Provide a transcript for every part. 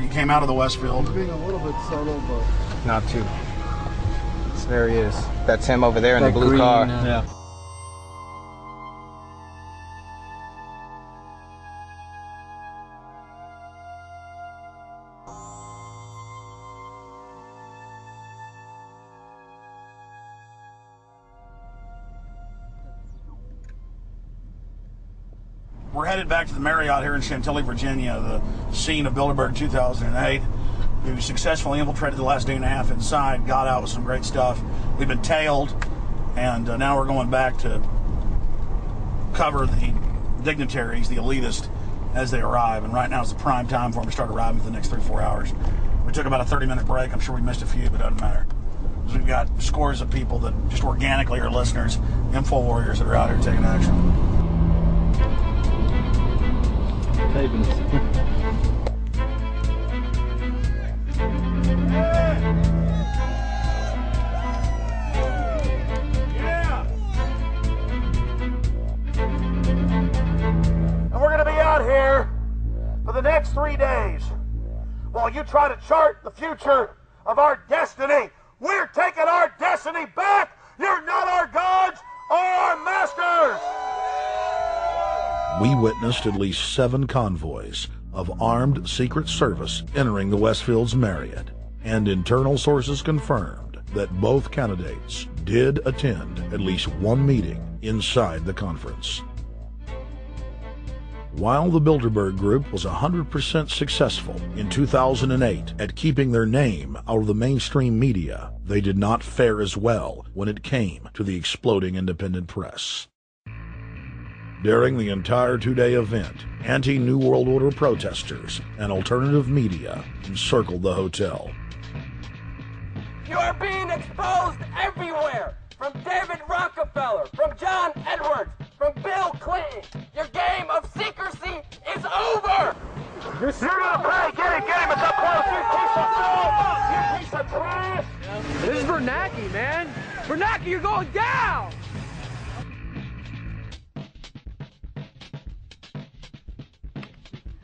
He came out of the Westfield. He's being a little bit subtle, but not too. There he is. That's him over there in the blue green, car. Yeah. We're headed back to the Marriott here in Chantilly, Virginia, the scene of Bilderberg 2008. We successfully infiltrated the last day and a half inside, got out with some great stuff. We've been tailed, and now we're going back to cover the dignitaries, the elitists, as they arrive. And right now is the prime time for them to start arriving for the next 3-4 hours. We took about a 30-minute break. I'm sure we missed a few, but it doesn't matter. Because we've got scores of people that just organically are listeners, info warriors that are out here taking action. taping it. And we're going to be out here for the next 3 days while you try to chart the future of our destiny. We're taking our destiny back. You're not our gods or our masters. We witnessed at least 7 convoys of armed Secret Service entering the Westfield's Marriott, and internal sources confirmed that both candidates did attend at least one meeting inside the conference. While the Bilderberg Group was 100% successful in 2008 at keeping their name out of the mainstream media, they did not fare as well when it came to the exploding independent press. During the entire 2-day event, anti-New World Order protesters and alternative media encircled the hotel. You are being exposed everywhere! From David Rockefeller, from John Edwards, from Bill Clinton! Your game of secrecy is over! You're gonna pay! Get him! It's up close! You piece of filth! You piece of trash! This is Bernanke, man! Bernanke, you're going down!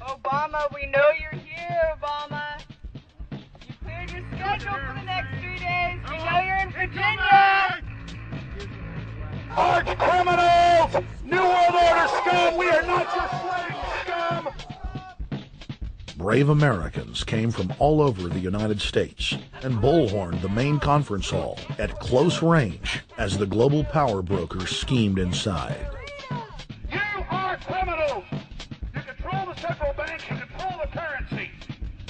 Obama, we know you're here, Obama. You cleared your schedule for the next 3 days. We know you're in Virginia. Arch criminals! New World Order scum! We are not your slave scum! Brave Americans came from all over the United States and bullhorned the main conference hall at close range as the global power brokers schemed inside. You are criminals! You control the central bank, you control the currency,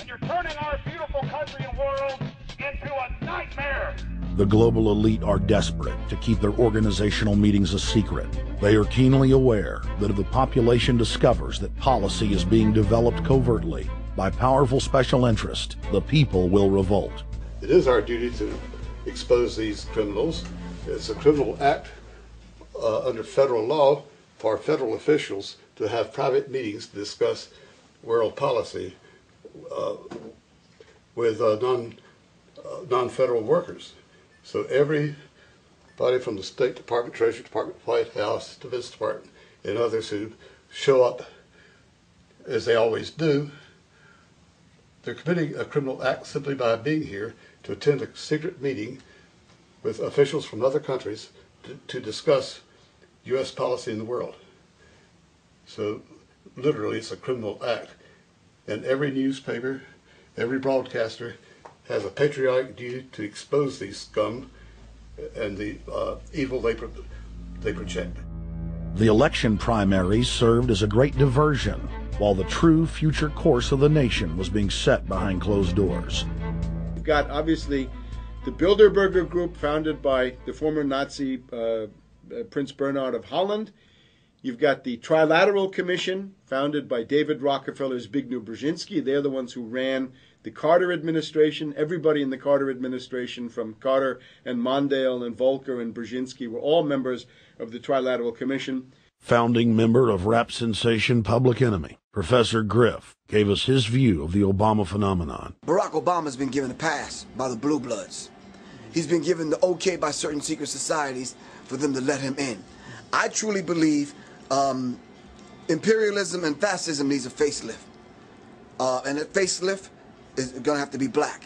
and you're turning our beautiful country and world into a nightmare! The global elite are desperate to keep their organizational meetings a secret. They are keenly aware that if the population discovers that policy is being developed covertly by powerful special interest, the people will revolt. It is our duty to expose these criminals. It's a criminal act under federal law for federal officials to have private meetings to discuss world policy with non-federal workers. So everybody from the State Department, Treasury Department, White House, Defense Department, and others who show up, as they always do, they're committing a criminal act simply by being here to attend a secret meeting with officials from other countries to discuss U.S. policy in the world. So literally it's a criminal act. And every newspaper, every broadcaster has a patriotic duty to expose these scum and the evil they project. The election primaries served as a great diversion, while the true future course of the nation was being set behind closed doors. You've got, obviously, the Bilderberger Group, founded by the former Nazi Prince Bernhard of Holland. You've got the Trilateral Commission, founded by David Rockefeller's Zbigniew Brzezinski. They're the ones who ran the Carter administration. Everybody in the Carter administration, from Carter and Mondale and Volcker and Brzezinski, were all members of the Trilateral Commission. Founding member of rap sensation Public Enemy, Professor Griff, gave us his view of the Obama phenomenon. Barack Obama's been given a pass by the Blue Bloods. He's been given the okay by certain secret societies for them to let him in. I truly believe imperialism and fascism needs a facelift. and the facelift is going to have to be black.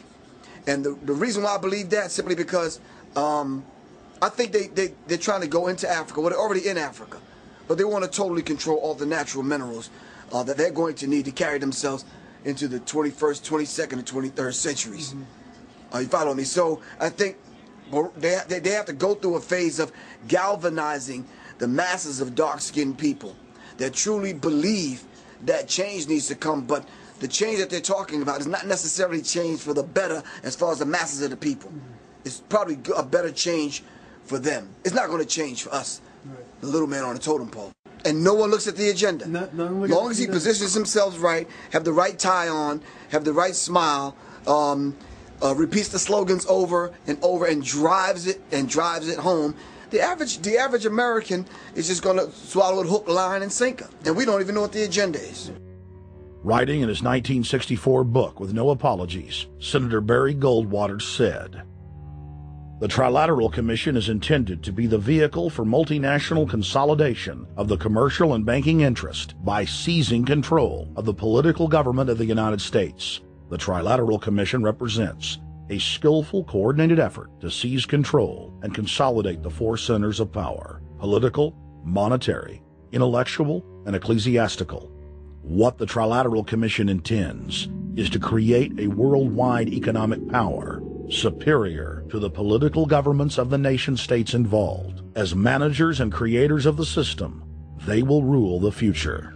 And the reason why I believe that, simply because I think they're trying to go into Africa. Well, they're already in Africa, but they want to totally control all the natural minerals that they're going to need to carry themselves into the 21st, 22nd, and 23rd centuries. You follow me? So I think they have to go through a phase of galvanizing the masses of dark-skinned people that truly believe that change needs to come, but the change that they're talking about is not necessarily change for the better as far as the masses of the people. It's probably a better change for them. It's not going to change for us, the little man on the totem pole. And no one looks at the agenda. Long as he positions himself right, have the right tie on, have the right smile, repeats the slogans over and over, and drives it home, the average American is just going to swallow it hook, line, and sinker. And we don't even know what the agenda is. Writing in his 1964 book, With No Apologies, Senator Barry Goldwater said, "The Trilateral Commission is intended to be the vehicle for multinational consolidation of the commercial and banking interest by seizing control of the political government of the United States. The Trilateral Commission represents a skillful, coordinated effort to seize control and consolidate the four centers of power: political, monetary, intellectual, and ecclesiastical. What the Trilateral Commission intends is to create a worldwide economic power superior to the political governments of the nation-states involved. As managers and creators of the system, they will rule the future."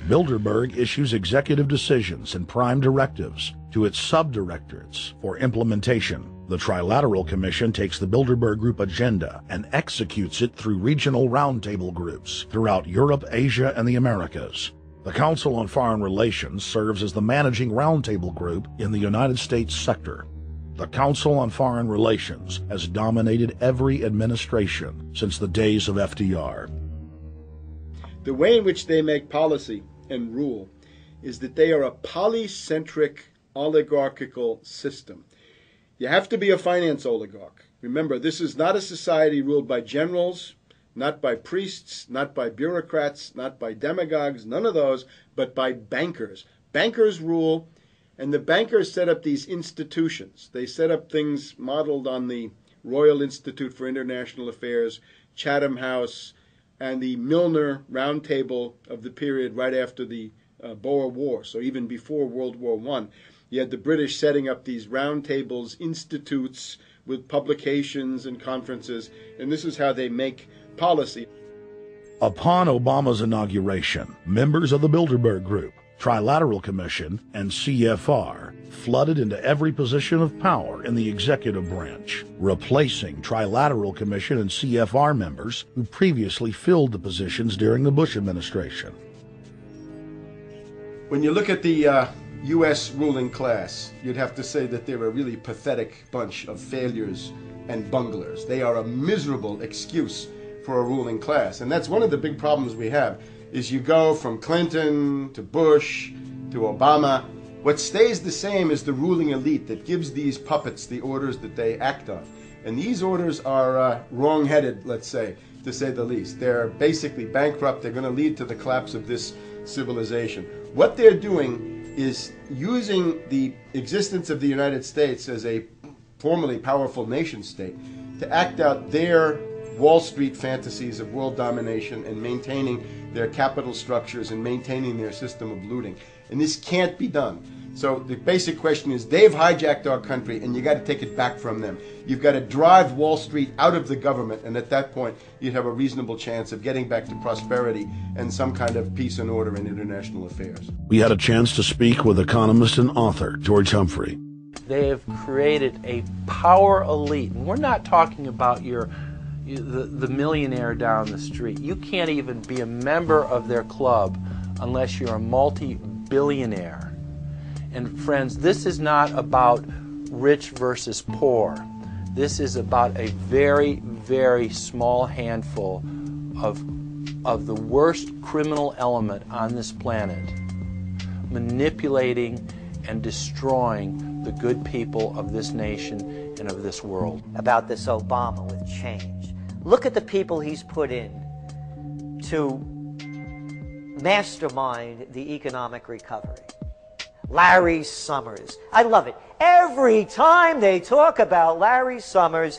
Bilderberg issues executive decisions and prime directives to its subdirectorates for implementation. The Trilateral Commission takes the Bilderberg Group agenda and executes it through regional roundtable groups throughout Europe, Asia, and the Americas. The Council on Foreign Relations serves as the managing roundtable group in the United States sector. The Council on Foreign Relations has dominated every administration since the days of FDR. The way in which they make policy and rule is that they are a polycentric oligarchical system. You have to be a finance oligarch. Remember, this is not a society ruled by generals, not by priests, not by bureaucrats, not by demagogues, none of those, but by bankers. Bankers rule, and the bankers set up these institutions. They set up things modeled on the Royal Institute for International Affairs, Chatham House, and the Milner Round Table of the period right after the Boer War, so even before World War I. You had the British setting up these round tables, institutes with publications and conferences, and this is how they make policy. Upon Obama's inauguration, members of the Bilderberg Group, Trilateral Commission, and CFR flooded into every position of power in the executive branch, replacing Trilateral Commission and CFR members who previously filled the positions during the Bush administration. When you look at the U.S. ruling class, you'd have to say that they're a really pathetic bunch of failures and bunglers. They are a miserable excuse for a ruling class. And that's one of the big problems we have, is you go from Clinton to Bush to Obama. What stays the same is the ruling elite that gives these puppets the orders that they act on. And these orders are wrong-headed, let's say the least. They're basically bankrupt. They're going to lead to the collapse of this civilization. What they're doing is using the existence of the United States as a formerly powerful nation state to act out their Wall Street fantasies of world domination and maintaining their capital structures and maintaining their system of looting. And this can't be done. So the basic question is, they've hijacked our country and you got to take it back from them. You've got to drive Wall Street out of the government, and at that point you'd have a reasonable chance of getting back to prosperity and some kind of peace and order in international affairs. We had a chance to speak with economist and author George Humphrey. They have created a power elite, and we're not talking about the millionaire down the street. You can't even be a member of their club unless you're a multi-billionaire. And friends, this is not about rich versus poor. This is about a very, very small handful of the worst criminal element on this planet, manipulating and destroying the good people of this nation and of this world. About this Obama with change. Look at the people he's put in to mastermind the economic recovery. Larry Summers. I love it. Every time they talk about Larry Summers,